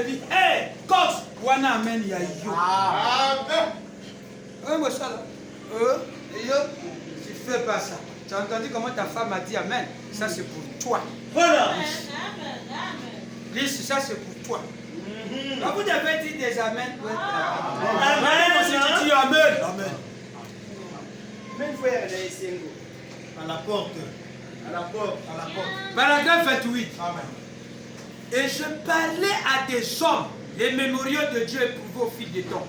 elle dit, hey, Cox, wana amen ya yo. Moi ça là. Yo, tu fais pas ça. Tu as entendu comment ta femme a dit amen? Ça c'est pour toi. Voilà. Lise, ça c'est pour toi. Quand vous avez dit des amen, Amen. Si tu dis amen. Amen. Même fois, elle est ici. À la porte. À la porte. À la porte. Paragraphe 28. Amen. Et je parlais à des hommes, les mémoriaux de Dieu éprouvés au fil du temps.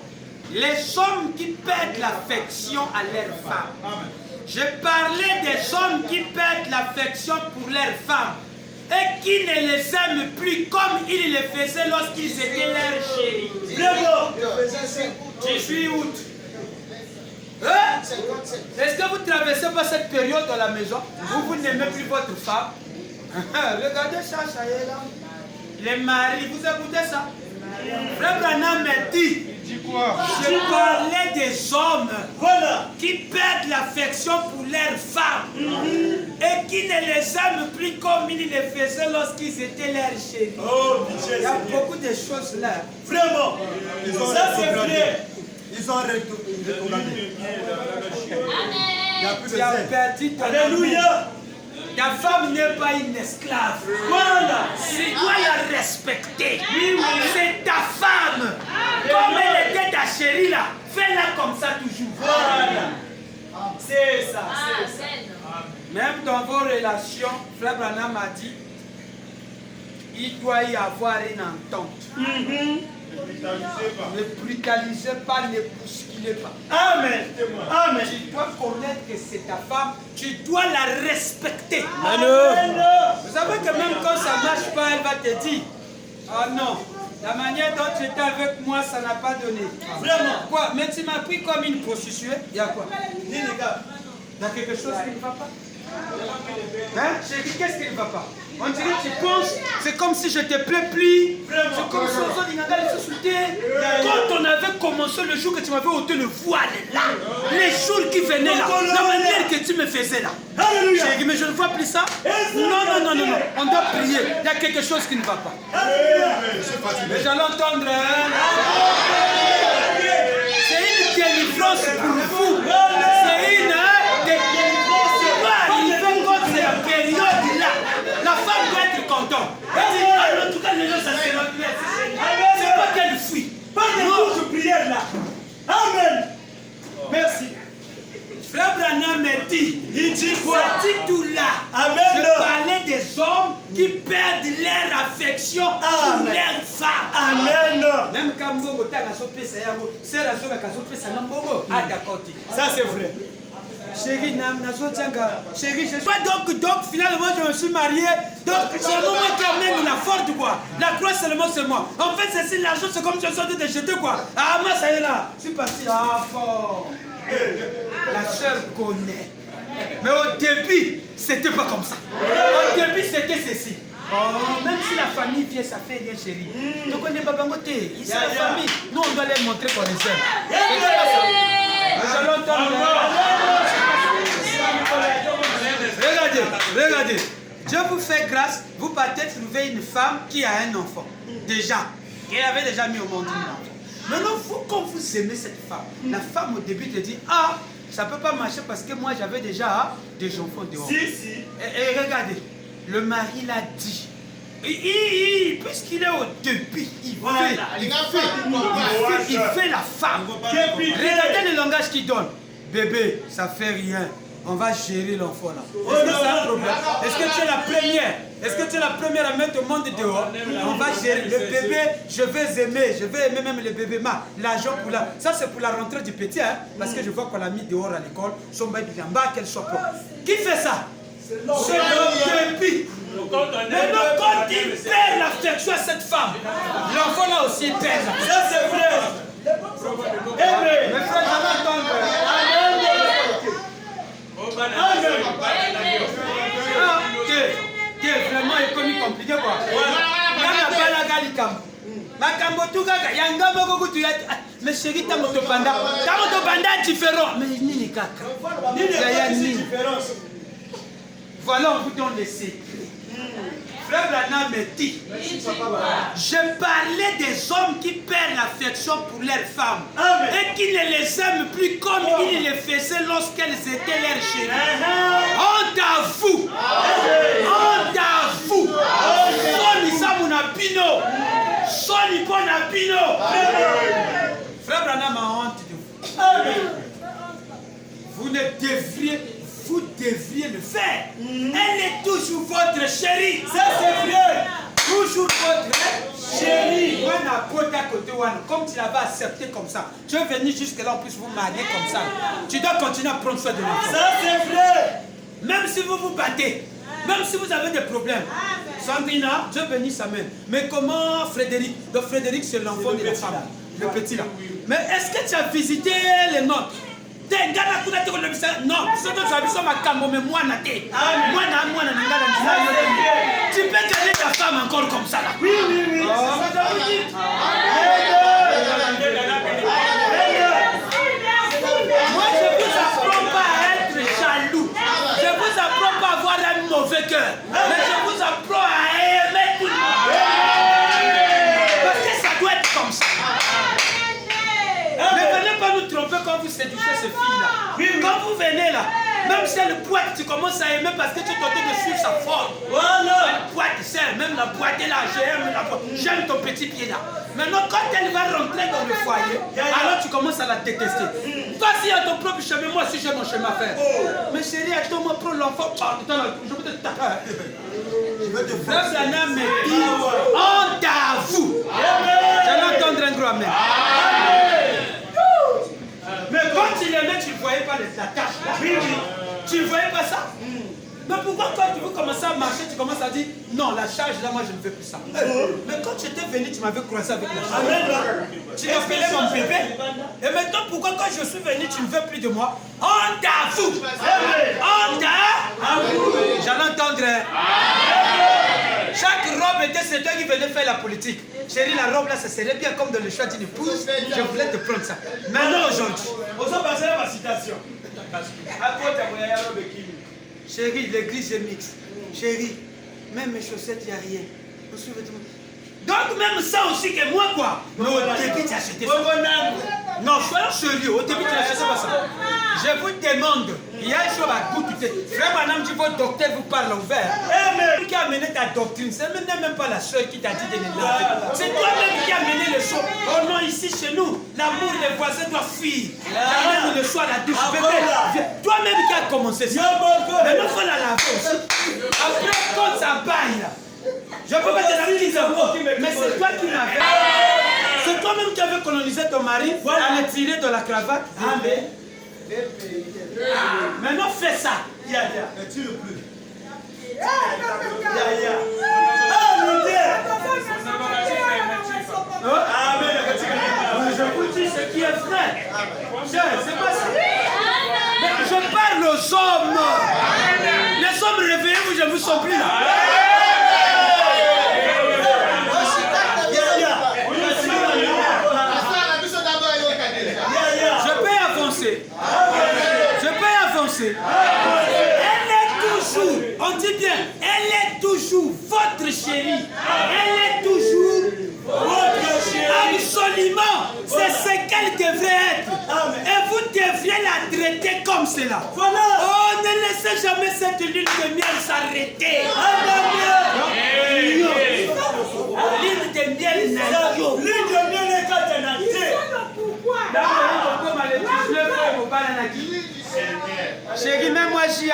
Les hommes qui perdent l'affection à leurs femmes. Amen. Je parlais des hommes qui perdent l'affection pour leurs femmes et qui ne les aiment plus comme ils le faisaient lorsqu'ils étaient leurs chéris. Bravo. 18 août. Hein? Est-ce que vous ne traversez pas cette période dans la maison où vous n'aimez plus votre femme? Regardez ça, ça y est là. Les maris, vous écoutez ça? Frère Branham me dit, je parlais des hommes qui perdent l'affection pour leurs femmes et qui ne les aiment plus comme ils le faisaient lorsqu'ils étaient leurs chéris. Oh, Il y a beaucoup de choses là. Vraiment. Ça c'est vrai. Ils ont retourné. Tu as perdu ton amour. Alléluia. Ta femme n'est pas une esclave. Voilà. Tu dois la respecter. C'est ta femme. Comme elle était ta chérie là, fais-la comme ça toujours. Voilà. C'est ça. C'est ça. Même dans vos relations, Frère Branham a dit, il doit y avoir une entente. Ne brutalisez pas, ne bousculez pas. Amen. Amen. Tu dois connaître que c'est ta femme, tu dois la respecter. Amen. Vous savez que même quand ça ne marche pas, elle va te dire, ah non, la manière dont tu étais avec moi, ça n'a pas donné. Vraiment. Quoi? Mais tu m'as pris comme une prostituée. Il y a quoi? Dis les gars. Il y a quelque chose qui ne va pas. Hein? Chérie, qu'est-ce qui ne va pas? On dirait que tu penses, c'est comme si je te plais plus. C'est comme si on quand on avait commencé le jour que tu m'avais ôté le voile là, les jours qui venaient là, la manière que tu me faisais là. Alléluia. Chérie, mais je ne vois plus ça. Non, non, non, non, non. On doit prier. Il y a quelque chose qui ne va pas. Mais j'allais entendre. C'est une délivrance pour vous. C'est une délivrance. Arriver quand c'est la période là. La femme doit être contente. Elle dit, en tout cas, les gens, ça sera bien. C'est pas qu'elle fuit. Pas de cours de prière là. Amen. Merci. Frère Branham me dit, Il dit quoi? c'est tout là. Amen. Je parlais des hommes qui perdent leur affection pour leurs femmes. Amen. Même quand Mbongo t'a sopé ça yango, c'est la somme qu'a sopé ça Mbongo. Ah d'accord. Ça c'est vrai. Chérie, chérie, je pas donc finalement je me suis marié. Donc c'est moi qui amène la force quoi. La croix seulement c'est moi. En fait c'est l'argent, c'est comme si je sortais de jeter quoi. Ah moi ça y est là. Je suis parti. Ah fort. La sœur connaît. Mais au début, c'était pas comme ça. Au début, c'était ceci. Oh, même si la famille vient, ça fait rien, chérie. Donc on n'est pas bangoté. Ici, la famille, nous, on doit les montrer qu'on les aime. Regardez, regardez. Dieu vous fait grâce, vous partez trouver une femme qui a un enfant. Déjà. Qui avait déjà mis au monde une enfant. Maintenant, vous, quand vous aimez cette femme, la femme au début te dit, ah, ça ne peut pas marcher parce que moi j'avais déjà des enfants dehors. Si. Et regardez, le mari l'a dit. Puisqu'il est au début, il fait la femme. Regardez le langage qu'il donne. Bébé, ça fait rien. On va gérer l'enfant là. Est-ce que c'est un problème? Est-ce que tu es la première? Est-ce que tu es la première à mettre au monde dehors? On va gérer. Le bébé, je vais aimer même le bébé. L'argent pour la... Ça c'est pour la rentrée du petit, hein? Parce que je vois qu'on l'a mis dehors à l'école. Son baby en bas, qu'elle soit propre. Qui fait ça? C'est le bébé. Maintenant, quand il perd l'affection à cette femme, l'enfant là aussi perd. Ça c'est vrai. Amen. Mes frères, j'allais entendre. Vraiment, il est comme compliqué quoi. Mais chérie, t'as mon panda différent. Mais nini kaka. Voilà, on vous donne les secrets. Frère Branham me dit, je parlais des hommes qui perdent l'affection pour leurs femmes et qui ne les aiment plus comme ils le faisaient lorsqu'elles étaient leurs chéries. Honte à vous! Honte à vous! Soni Samuna Pino! Soni Bona Pino! Frère Branham a honte de vous. Vous devriez le faire. Elle est toujours votre chérie. Ça c'est vrai. Toujours votre chérie. Comme tu l'avais accepté comme ça, tu es venu jusque là, en plus vous marier comme ça. Tu dois continuer à prendre soin de l'enfant. Ça c'est vrai. Même si vous vous battez, même si vous avez des problèmes. Sandrina, Dieu bénit sa mère. Mais comment Frédéric? Donc Frédéric c'est l'enfant de la femme. Le petit là. Mais est-ce que tu as visité les nôtres? Non, ce dont tu as vu sur ma cambo, mais moi, tu peux garder ta femme encore comme ça là. Oui. Moi, je ne vous apprends pas à être jaloux. Je ne vous apprends pas à avoir un mauvais cœur. Mais je vous apprends à aimer tout le monde. Parce que ça doit être comme ça. Ne venez pas nous tromper quand vous séduisez ces filles-là. Quand vous venez là, même si elle boite, tu commences à aimer parce que tu t'entends de suivre sa forme. Voilà. Elle boite, c'est même la boîte là, j'aime ton petit pied là. Maintenant, quand elle va rentrer dans le foyer, alors tu commences à la détester. Vas-y à ton propre chemin, moi aussi j'ai mon chemin à faire. Mais chérie, attends-moi, prends l'enfant. Je vais te taper. Frère Branham me dit, honte à vous. J'allais entendre un gros amen. Mais quand tu l'aimais, tu ne voyais pas la tâche là. Oui. Tu ne voyais pas ça. Mais pourquoi quand tu veux commencer à marcher, tu commences à dire non, la charge là, moi je ne veux plus ça. Mais quand tu étais venu, tu m'avais croisé avec la charge. Tu m'appelais mon bébé. Et maintenant, pourquoi quand je suis venu, tu ne veux plus de moi? Honte à vous! Honte à vous! J'allais entendre. Chaque robe était c'est toi qui venais faire la politique. Chérie, la robe là, ça serait bien comme dans le choix d'une épouse. Je voulais te prendre ça. Maintenant, aujourd'hui. On s'en passe à ma citation. Chérie, l'église est mixte. Chérie, même mes chaussettes, il n'y a rien. Donc même ça aussi que moi quoi. Mais au début tu as acheté ça. Non, soyons sérieux, au début tu n'as acheté pas ça. Je vous demande, il y a une chose à goûter. Frère madame, dit votre docteur vous parle ouvert. Qui a amené ta doctrine, c'est même pas la soeur qui t'a dit de les laver. C'est toi-même qui a amené le choix. Oh non, ici chez nous, l'amour des voisins doit fuir. J'amène le choix à la douche. Toi-même qui a commencé ça. Maintenant il faut la laver aussi. Après quand ça baille là. Je peux pas te la dire, mais c'est toi qui m'as fait. C'est toi-même qui avais colonisé ton mari, à le tirer de la cravate. Amen. Maintenant fais ça. Tire le plus. Je vous dis ce qui est vrai. C'est pas ça. Mais je parle aux hommes. Les hommes réveillez-vous, je ne vous sens plus là. Je peux avancer. Elle est toujours, on dit bien, elle est toujours votre chérie. Elle est toujours votre chérie. Absolument. C'est ce qu'elle devrait être. Et vous devriez la traiter comme cela. Voilà. Oh, ne laissez jamais cette lune de miel s'arrêter. L'île de miel n'a pas. L'île de miel est caténatée. Chérie, même moi j'y ai.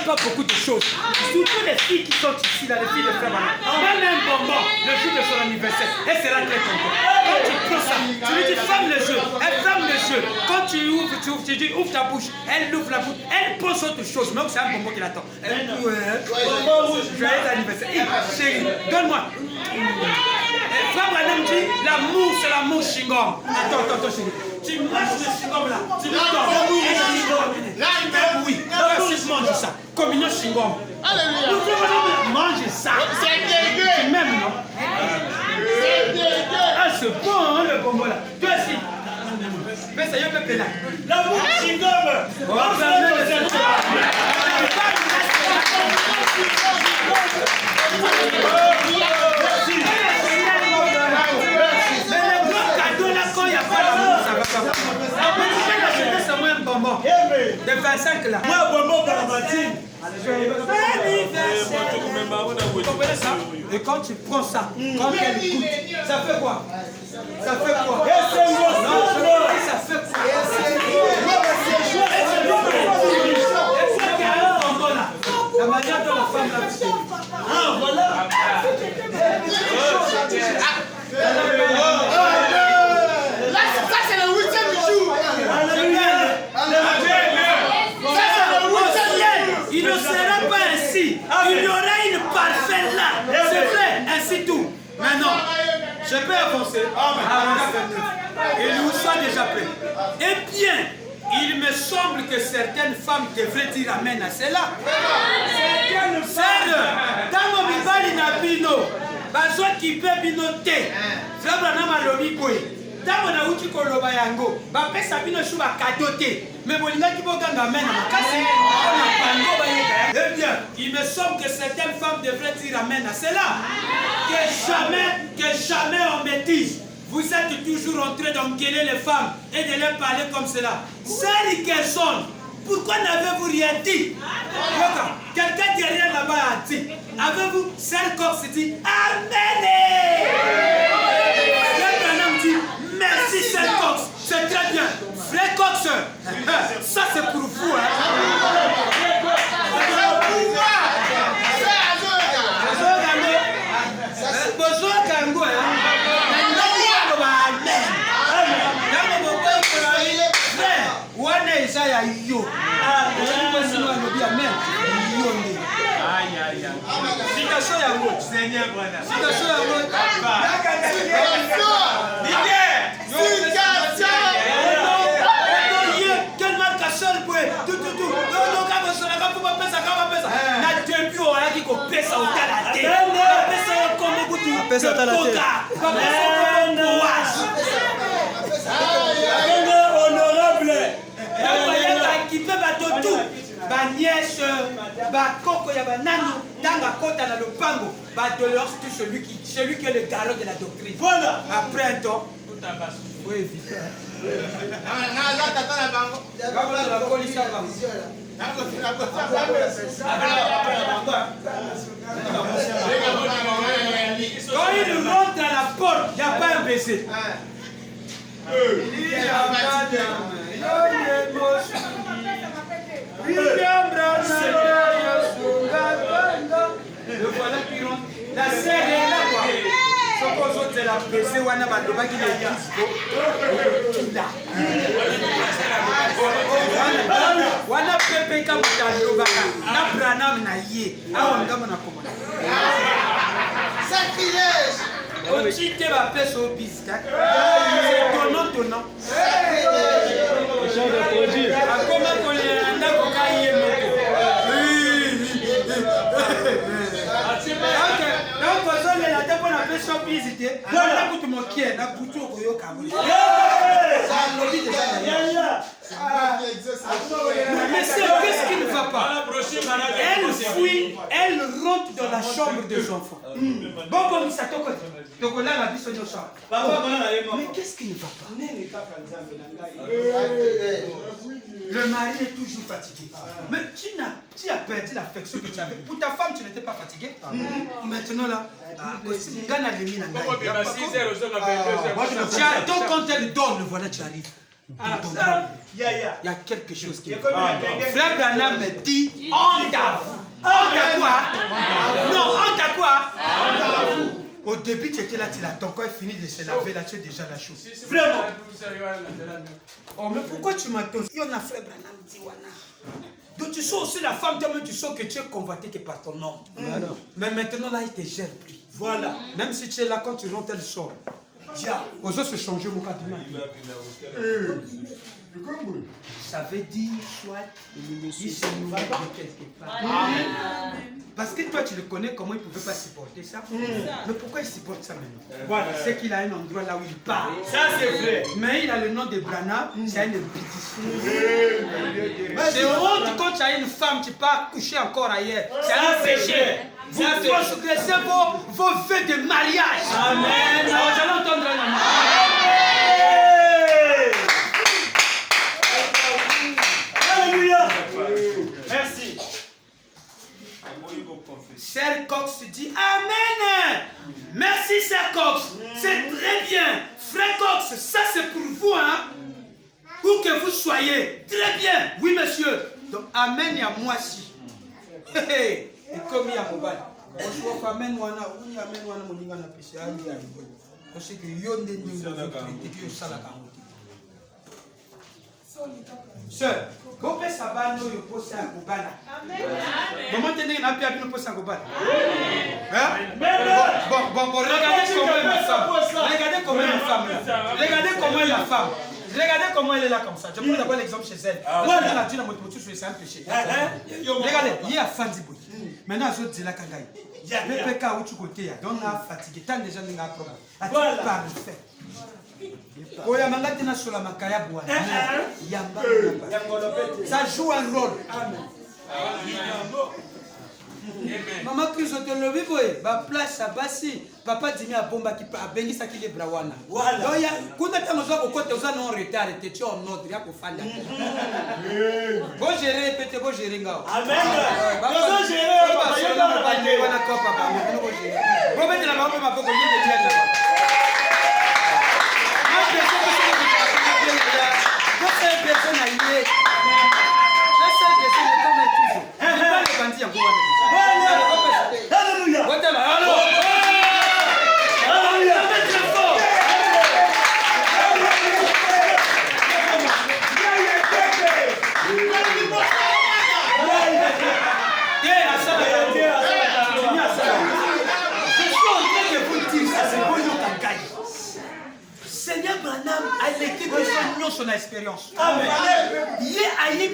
Pas beaucoup de choses. Surtout les filles qui sont ici, là, les filles de Frère Branham. Même un bonbon le jour de son anniversaire, elle sera très contente. Quand tu prends ça, tu lui dis ferme le jeu, elle ferme le jeu. Quand tu ouvres, tu dis ouvre ta bouche, elle ouvre la bouche, elle pense autre chose, même c'est un bonbon qui l'attend. Elle dit joyeux anniversaire. Chérie, donne-moi. Frère Branham dit l'amour c'est l'amour chingom. Attends chérie. Tu manges le chingom là, tu le donnes. Oui, tu manges ça. Communion chingom. Mange ça. Tu m'aimes, non? Ah, c'est bon, hein, le bonbon là. Toi aussi. Mais ça y est, peut là. L'amour chingom. Mais le gros cadeau là, quand il n'y a pas d'amour, ça va pas. C'est moins un bonbon. De 25 là. Moi, bonbon par la matinée. Vous comprenez ça? Et quand tu prends ça, quand elle goûte, ça fait quoi? Ça fait quoi? Non, ça fait quoi? La manière dont la femme l'a fait. Ah, voilà. Là, ça c'est le 8e jour. Il ne sera pas ainsi. Il y aura une parfaite là. C'est vrai, ainsi tout. Maintenant, je peux avancer. Il nous soit déjà prêt. Eh bien, il me semble que certaines femmes devraient dire amen à cela. Sœur, dans mon bibali na bino, bazwa kipe bino te. Frère na malobi boy. Dans mon auti koloba yango, ba pesa bino shu ba cadeau te. Mais bolinga ki bokanga amen na makasi. Eh bien, il me semble que certaines femmes devraient dire amen à cela. Que jamais on bêtise. Vous êtes toujours en train d'engueuler les femmes et de leur parler comme cela. Sœur Ikerson, pourquoi n'avez-vous rien dit? Quelqu'un derrière là-bas a dit. Avez-vous, Sœur Cox dit amen. Frère dit merci Sœur Cox, c'est très bien. Frère Cox, ça c'est pour vous. Bonjour Kango. Wana Isaya yo. Citation ya ngo. Seigneur bwana. Citation ya ngo. Quel marqueur pour tout. Non, quand vous serez là, vous pouvez penser. Na début on a dit qu'on pèse au talate. Pèse comme beaucoup de pèse au talate. Honorable. Ba nièce, ba koko ya ba nano, tanga kota na lopango, ba dolor tout celui qui est le garant de la doctrine. Voilà. Après un temps, tout en bas. Oui, vite. Quand il rentre à la porte, il n'y a pas un baiser. Le voilà qui rentre. La sœur est là quoi. Ce qu'on autres c'est la baissée ou un abadoba qui est là. Wana pepe kabutaloba na branam na ye. Awa ngamo na komona. Sacrilège. Ochite ba pesa au biscuit. C'est donnant. Akoma kolenda kokaye moko. Donc ozole la tapo na pesa au biscuit. Voilà kutu mokie na kutu okoyoka. Mais qu'est-ce qui ne va pas? Elle fuit, elle rentre dans la chambre des enfants. Bon, ça toque. Mais qu'est-ce qui ne va pas? Le mari est toujours fatigué. Mais tu as perdu l'affection que tu avais. Pour ta femme, tu n'étais pas fatigué. Maintenant là, donc quand elle donne, voilà, tu arrives. Il y a quelque chose qui est. Frère Branham me dit honte à vous. Honte à quoi? Non, honte à quoi? Au début, tu étais là, ton corps est fini de se laver, là, tu es déjà la chose. Vraiment. Oh, mais pourquoi tu m'attends? Il y en a frère Branham dit Wana. Donc tu sens aussi la femme, toi-même, tu sens que tu es convoité que par ton homme. Mais maintenant, là, il te gère plus. Voilà. Même si tu es là, quand tu rentres, elle sort. Aux autres se changer mon cabinet. Ça veut dire soit il se nourrit de quelque part. Amen. Parce que toi, tu le connais, comment il ne pouvait pas supporter ça. Mais pourquoi il supporte ça maintenant? Voilà. C'est qu'il a un endroit là où il parle. Ça, c'est vrai. Mais il a le nom de Branham, c'est une bêtise. C'est honte quand tu as une femme, tu pars coucher encore ailleurs. C'est un péché. Vous transgressez vos vœux de mariage. Amen. J'allais entendre un amen. Alléluia. Merci. Sœur Cox dit Amen. Merci, Sœur Cox. C'est très bien. Frère Cox, ça c'est pour vous, hein. Où que vous soyez. Très bien. Oui, monsieur. Donc, Amen, il y a moi aussi. Et comme il y a mobile. On se Amen, wana, oui, Amen, wana, mon ingana pêché. Parce que yon de nous, Sœur, vous pouvez savoir nous poser à Gobala. Comment tenir un peu à nous poser à Gobala? Bon, regardez comment est ma femme. Regardez comment est ma femme. Regardez comment est la femme. Regardez comment elle est là comme ça. Je prends d'abord l'exemple chez elle. Voilà, elle a dit dans mon moto, c'est un péché. Regardez, il y a Fandi Boy. Maintenant, je dis la Kangaï. Le PK où tu côté, donc on a fatigué. Tant de gens n'ont pas de problème. Voilà. Parfait. Oya mangati na sola makaya bwana. Yamba. Ça joue un rôle. Amen. Maman Kristo te lobi boye, ba place à basi, papa dimi a bomba qui a bengisa ki le brawana. Voilà. Donc ya kuna ta mozo ko kote oza non retard te tu en ordre ya ko fanda. Bon gérer répéter bon gérer ngao. Amen. Bon gérer papa yona mo ba ne wana ko papa mo ko gérer. Bon bete na ba ko ma ko ko ni de tiana. Personne à y est. Alléluia. Seigneur Branham a l'équipe de son expérience. Amen. Il a eu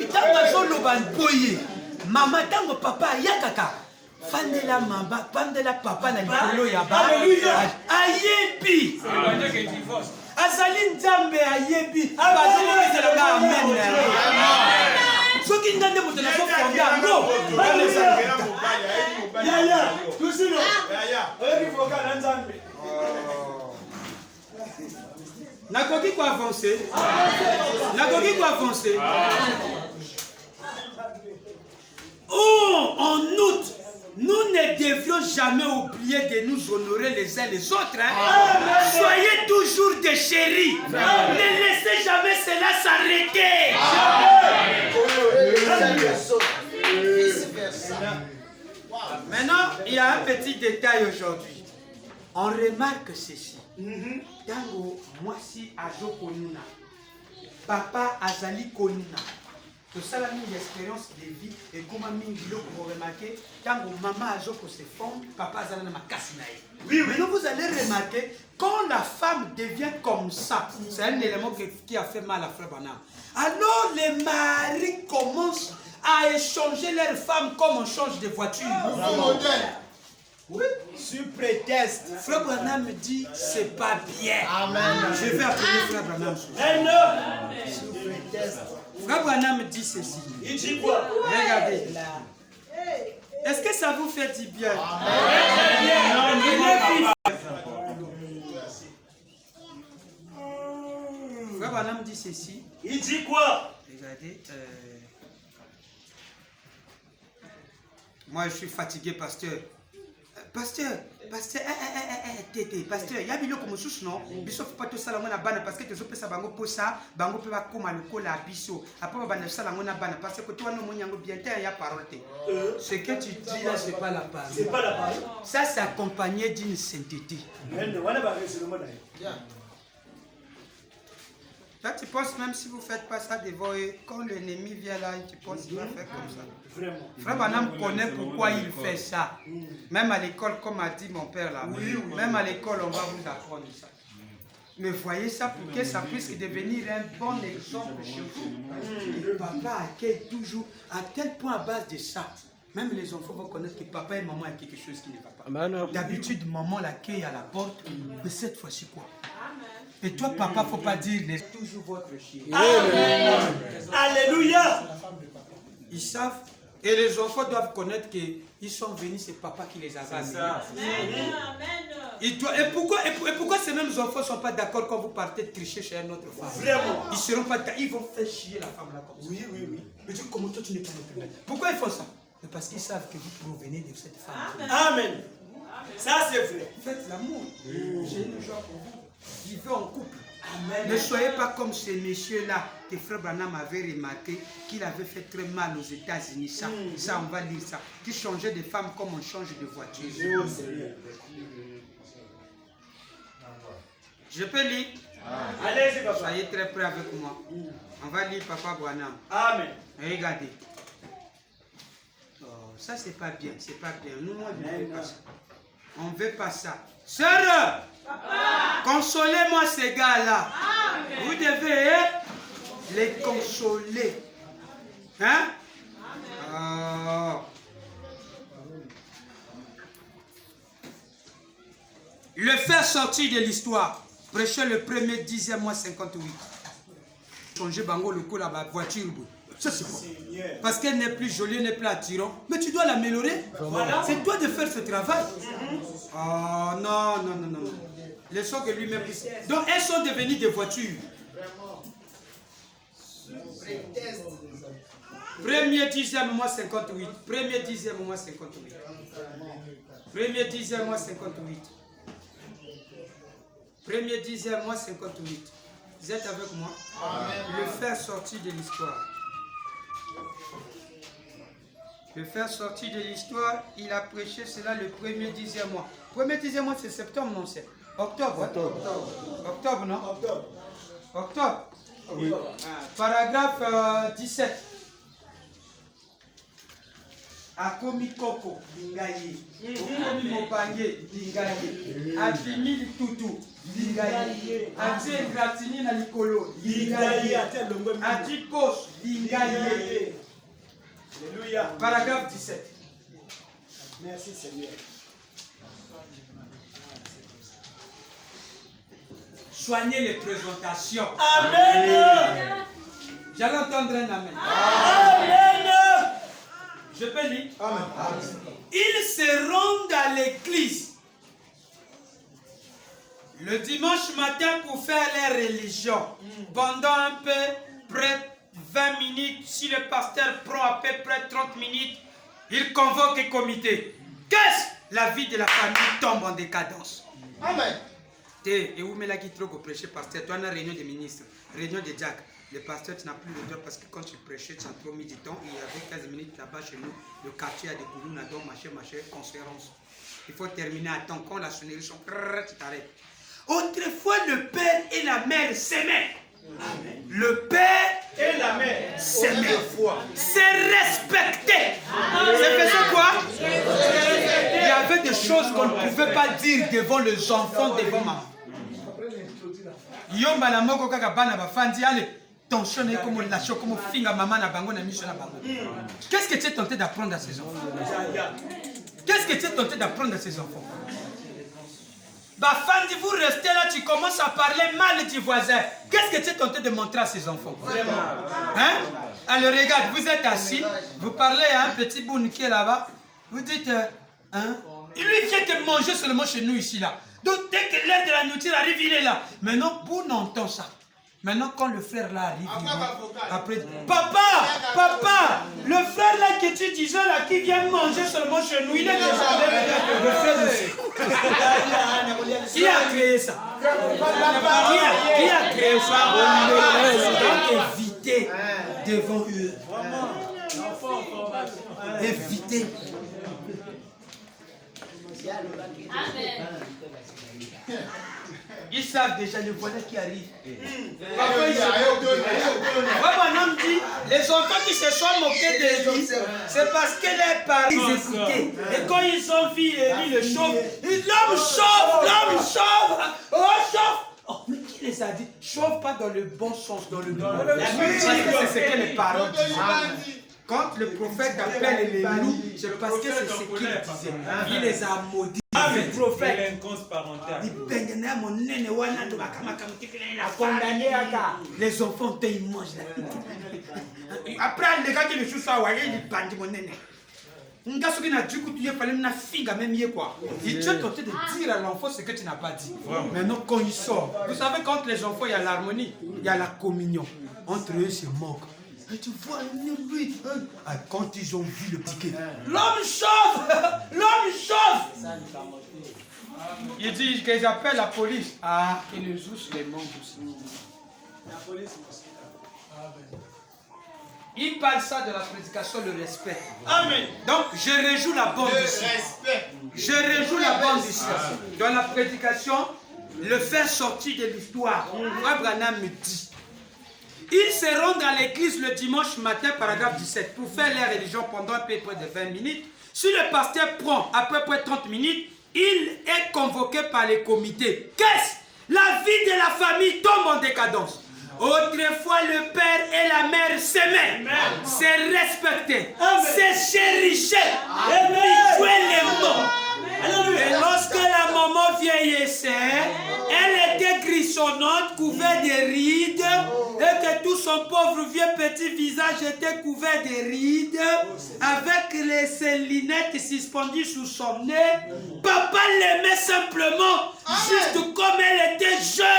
maman tango papa yakaka. Fandela mamba, fandela papa na likolo ya ba. Ayebi. Azali nzambe ayebi. Amen. Soki ndande moto na fonda ngo. Ya. Tusino. Ya. Oyebi foka na nzambe. Nakoki ko avancer. Nakoki ko avancer. Oh, en outre, nous ne devions jamais oublier de nous honorer les uns les autres. Hein? Soyez toujours des chéris. Ne laissez jamais cela s'arrêter. Maintenant, il y a un petit détail aujourd'hui. On remarque ceci. Tango, moi si ajo konuna. Papa azali konuna. Tout ça, une expérience de vie et comme vous remarquez, quand maman a se forme, papa a ma casse. Oui, mais vous allez remarquer, quand la femme devient comme ça, c'est un élément qui a fait mal à Frère Branham. Alors les maris commencent à échanger leurs femmes comme on change de voiture. Oui. Sur prétexte. Frère Branham me dit, c'est pas bien. Amen. Je vais appeler Frère Branham. Sur prétexte. Frère Branham me dit ceci. Il dit quoi? Regardez. Est-ce que ça vous fait du bien? Frère Branham dit ceci. Il dit quoi? Regardez. Moi, je suis fatigué, pasteur. Pasteur, tété, pasteur, il y a biloko mosusu non, biso faut pas tout ça la mona bana parce que tu peux ça bango posa, bango peut pas comme le cola biso, après bana ça la mona bana parce que toi non mon yango bien il y a parole. Ce que tu dis là c'est pas la parole. C'est pas la parole. Ça c'est accompagné d'une sainteté. Là, tu penses même si vous ne faites pas ça devant eux, quand l'ennemi vient là, tu penses qu'il va faire comme ça. Vraiment. Frère Branham connaît pourquoi il fait ça. Même à l'école, comme a dit mon père là, même à l'école, on va vous apprendre ça. Mais voyez ça pour que ça puisse devenir un bon exemple chez vous. Et papa accueille toujours à quel point à base de ça. Même les enfants vont connaître que papa et maman ont quelque chose qui ne va pas. Amen. D'habitude, maman l'accueille à la porte, mais cette fois-ci quoi? Et toi, papa, faut pas dire, laisse toujours votre chien. Amen. Alléluia. Ils savent, et les enfants doivent connaître qu'ils sont venus, c'est papa qui les a amenés. Et pourquoi ces mêmes enfants ne sont pas d'accord quand vous partez tricher chez une autre femme? Vraiment. Ils seront pas d'accord, ils vont faire chier la femme là comme ça. Oui, oui, oui. Mais tu comment toi tu n'es pas notre mère? Pourquoi ils font ça? C'est parce qu'ils savent que vous provenez de cette femme. Amen. Ça, c'est vrai. Faites l'amour. J'ai une joie pour vous. Vivez en couple. Amen. Ne soyez pas comme ces messieurs-là que Frère Branham avait remarqué qu'il avait fait très mal aux États-Unis. Ça, on va lire ça. Qui changeait de femme comme on change de voiture. Je peux lire? Allez-y, papa. Soyez très près avec moi. On va lire Papa Branham. Amen. Regardez. Oh, ça, c'est pas bien. C'est pas bien. Nous, on ne veut pas ça. On ne veut pas ça. Sœur, consolez-moi ces gars-là. Vous devez les consoler. Hein? Oh. Le faire sortir de l'histoire. Prêcher le premier 10e mois 58. Changer bango le coup la voiture. Ça c'est bon. Parce qu'elle n'est plus jolie, elle n'est plus attirante. Mais tu dois l'améliorer. Voilà. C'est toi de faire ce travail. Oh non, non, non, non. Laissons que lui-même. Donc elles sont devenues des voitures. Premier 10e mois 58. Premier 10e mois 58. Premier 10e mois 58. Premier 10e mois 58. Vous êtes avec moi? Amen. Le faire sortir de l'histoire. Le faire sortir de l'histoire, il a prêché cela le premier 10e mois. Premier 10e mois, c'est septembre, non? C'est octobre. Octobre. Octobre, non? Octobre. Octobre. Oui. Paragraphe 17. Akomi Koko, Dingaye. Akomi Mopange, Dingaye. Atimi Tutu, Dingaye. Ati Gratini na Likolo, Dingaye. Ati Kos, Dingaye. Alléluia. Paragraphe 17. Merci Seigneur. Soignez les présentations. Amen. J'allais entendre un amen. Amen. Je peux lire? Amen. Ils se rendent à l'église le dimanche matin pour faire leur religion. Pendant un peu près 20 minutes, si le pasteur prend à peu près 30 minutes, il convoque un comité. Qu'est-ce? La vie de la famille tombe en décadence. Amen. Et où met la guitare pour prêcher, pasteur? Toi, on a réunion des ministres, réunion des diacres. Le pasteur, tu n'as plus le droit parce que quand tu prêchais, tu as trop mis du temps. Il y avait 15 minutes là-bas chez nous. Le quartier a des goulous, donc machin, conférence. Il faut terminer à temps. Quand la sonnerie sonne, tu t'arrêtes. Autrefois, le père et la mère s'aimaient. Le père Et la mère s'aimaient. C'est respecté. C'est faisait quoi? Il y avait des choses qu'on ne pouvait pas dire devant les enfants, devant maman. Yomba la moko kaka bana bafandi allez tension est comme la choc comme finga maman na bango na mission na bango. Qu'est-ce que tu es tenté d'apprendre à ces enfants? Qu'est-ce que tu es tenté d'apprendre à ces enfants? Bafandi, vous restez là, tu commences à parler mal du voisin. Qu'est-ce que tu es tenté de montrer à ces enfants? Hein? Alors regarde, vous êtes assis, vous parlez à un petit boune qui est là-bas, vous dites hein? Il lui vient de manger seulement chez nous ici là. Donc dès que l'heure de la nourriture arrive, il est là. Maintenant, Boune entend ça. Maintenant, quand le frère là arrive, après, papa, le frère là que tu disais là, qui vient manger seulement chez nous, il est déjà le frère de... Qui a créé ça? Qui a créé ça? Donc évitez devant eux. Évitez. Amen. Ils savent déjà le voisin qui arrive. Maman dit, les enfants qui se sont moqués de lui, c'est parce que les parents ils écoutaient. Et quand ils ont vu Élie le chauve, l'homme chauve, oh chauve. Oh, mais qui les a dit? Chauve pas dans le bon sens, dans le bon sens. Parce que c'est ce que les parents disent. Quand le prophète appelle les loups, c'est parce que c'est ce qu'il disait. Il les a maudits. Le prophète. Délinquance parentale. Les enfants, ils mangent là. Après, les gars qui le jouent ça, ils bandent mon nez. Un gars qui n'a du coup, tu fallait une fille même quoi. Et tu es tenté de dire à l'enfant ce que tu n'as pas dit. Maintenant, quand il sort, vous savez, quand les enfants, il y a l'harmonie, il y a la communion. Entre eux, c'est moque. Et tu vois, lui, quand ils ont vu le ticket, l'homme chauve! L'homme chauve! Il dit qu'ils appellent la police. Ah, qu'ils les oussent les membres aussi. La police aussi. Il parle ça de la prédication, le respect. Amen. Donc, je réjoue la bande ici. Je réjoue la bande ici. Dans la prédication, le faire sortir de l'histoire. Frère Branham me dit. Ils se rendent à l'église le dimanche matin, paragraphe 17, pour faire leur religion pendant à peu près de 20 minutes. Si le pasteur prend à peu près 30 minutes, il est convoqué par les comités. Qu'est-ce? La vie de la famille tombe en décadence. Autrefois, le père et la mère s'aimaient, se respectaient, se chérissaient, et jouaient les mots. Et lorsque la maman vieillissait, elle était grisonnante, couverte de rides, et que tout son pauvre vieux petit visage était couvert de rides, avec ses lunettes suspendues sous son nez. Papa l'aimait simplement, juste comme elle était jeune.